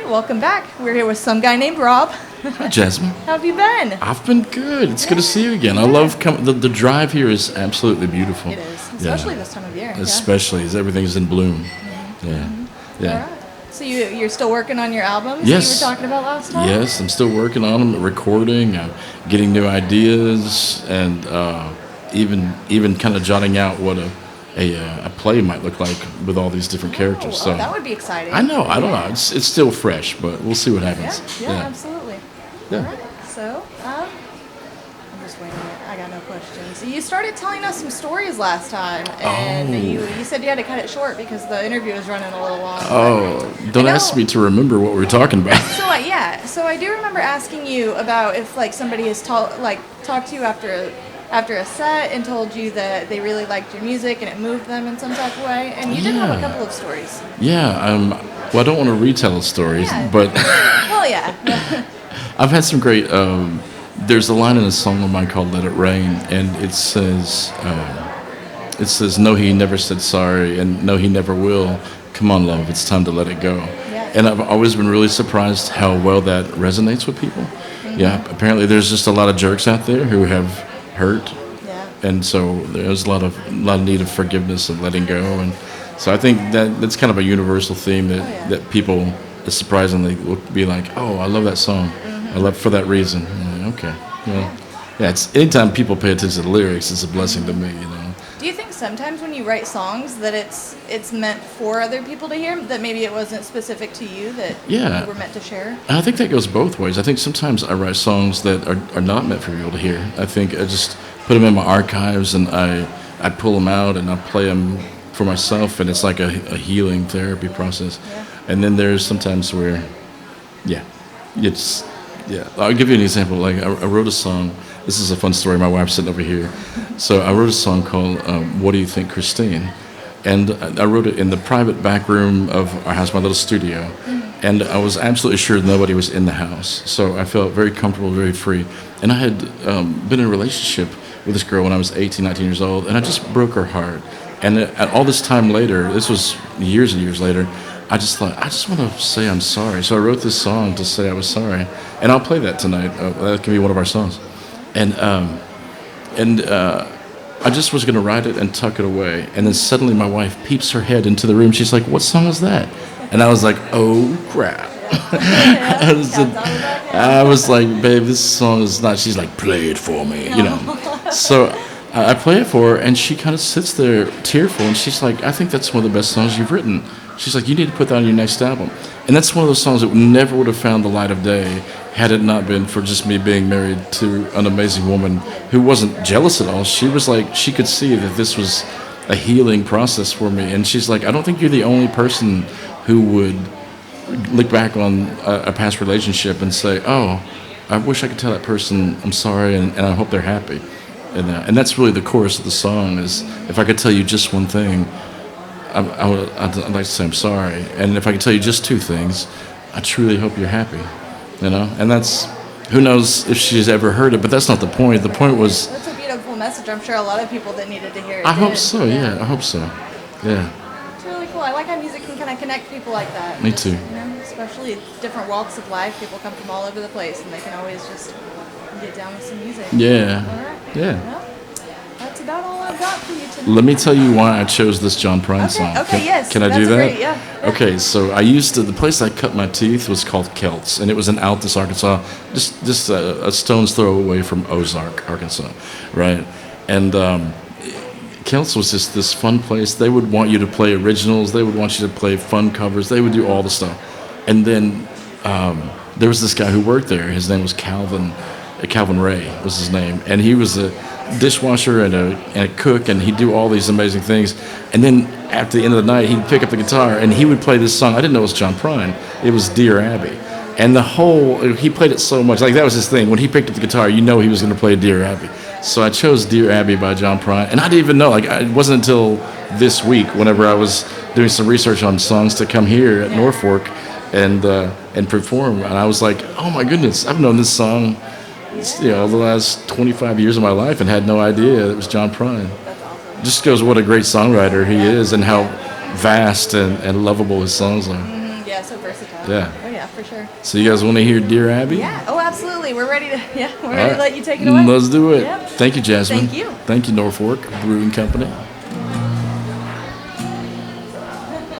welcome back. We're here with some guy named Rob. Hi, Jasmine. How have you been? I've been good. It's good to see you again. I love the drive here is absolutely beautiful. It is, especially this time of year. Especially as everything's in bloom. Yeah. Yeah. All right. So you're still working on your albums Yes. that you were talking about last time? Yes, I'm still working on them, recording, getting new ideas, and even kind of jotting out what a play might look like with all these different characters. So that would be exciting. I know. I don't know. It's still fresh, but we'll see what happens. Yeah, absolutely. Yeah. All right. So, I'm just waiting. I got no questions. You started telling us some stories last time, and you said you had to cut it short because the interview was running a little long. Oh, don't ask me to remember what we were talking about. So I do remember asking you about if somebody has talked to you after a set and told you that they really liked your music and it moved them in some type of way, and you did have a couple of stories. Yeah. Well, I don't want to retell stories, but Well, yeah. I've had some great. There's a line in a song of mine called "Let It Rain," and it says, "No, he never said sorry, and no, he never will. Come on, love, it's time to let it go." Yeah. And I've always been really surprised how well that resonates with people. Mm-hmm. Yeah, apparently there's just a lot of jerks out there who have hurt, and so there's a lot of need of forgiveness and letting go, and so I think that's kind of a universal theme that people surprisingly will be like, "Oh, I love that song. I love it for that reason." Okay. Yeah. It's anytime people pay attention to the lyrics, it's a blessing to me. Do you think sometimes when you write songs that it's meant for other people to hear, that maybe it wasn't specific to you, that you were meant to share? I think that goes both ways. I think sometimes I write songs that are not meant for people to hear. I think I just put them in my archives and I pull them out and I play them for myself, and it's like a healing therapy process. Yeah. And then there's sometimes where, I'll give you an example. Like I wrote a song. This is a fun story. My wife's sitting over here. So I wrote a song called "What Do You Think, Christine?" And I wrote it in the private back room of our house, my little studio. And I was absolutely sure nobody was in the house. So I felt very comfortable, very free. And I had been in a relationship with this girl when I was 18, 19 years old, and I just broke her heart. And at all this time later, this was years and years later, I just thought, I just want to say I'm sorry. So I wrote this song to say I was sorry. And I'll play that tonight. That can be one of our songs. And I just was going to write it and tuck it away. And then suddenly my wife peeps her head into the room. She's like, "What song is that?" And I was like, "Oh, crap." I was like, "Babe, this song is not." She's like, "Play it for me," So I play it for her, and she kind of sits there tearful, and she's like, "I think that's one of the best songs you've written." She's like, "You need to put that on your next album." And that's one of those songs that never would have found the light of day had it not been for just me being married to an amazing woman who wasn't jealous at all. She was like, she could see that this was a healing process for me. And she's like, "I don't think you're the only person who would look back on a past relationship and say, oh, I wish I could tell that person I'm sorry and I hope they're happy." And that's really the chorus of the song is, if I could tell you just one thing, I'd like to say I'm sorry. And if I could tell you just two things, I truly hope you're happy. And that's, who knows if she's ever heard it, but that's not the point. The point was... That's a beautiful message. I'm sure a lot of people that needed to hear it I hope so, I hope so. Yeah. It's really cool. I like how music can kind of connect people like that. Me too. Especially different walks of life. People come from all over the place, and they can always just get down with some music. Yeah. All right. Yeah. Well, that's about all I've got for you tonight. Let me tell you why I chose this John Prine song. Okay, yes. Can I do that? Great, yeah. Okay, so the place I cut my teeth was called Kelts, and it was in Altus, Arkansas, just a stone's throw away from Ozark, Arkansas, right? And Kelts was just this fun place. They would want you to play originals. They would want you to play fun covers. They would do all the stuff. And then there was this guy who worked there. His name was Calvin Ray was his name, and he was a dishwasher and a cook, and he'd do all these amazing things. And then at the end of the night, he'd pick up the guitar and he would play this song. I didn't know it was John Prine. It was "Dear Abby," and he played it so much. Like, that was his thing. When he picked up the guitar, you know he was going to play "Dear Abby." So I chose "Dear Abby" by John Prine, and I didn't even know. It wasn't until this week, whenever I was doing some research on songs to come here at Norfork and perform, and I was like, "Oh my goodness, I've known this song the last 25 years of my life and had no idea it was John Prine." That's awesome. Just goes what a great songwriter he is and how vast and lovable his songs are. Yeah, yeah, so versatile. Yeah. Oh yeah, for sure. So you guys want to hear Dear Abby? Yeah. Oh, absolutely. We're ready to. Yeah, we're All ready right. to let you take it away. Let's do it. Yep. Thank you, Jasmine. Thank you. Thank you, Norfork Brewing Company.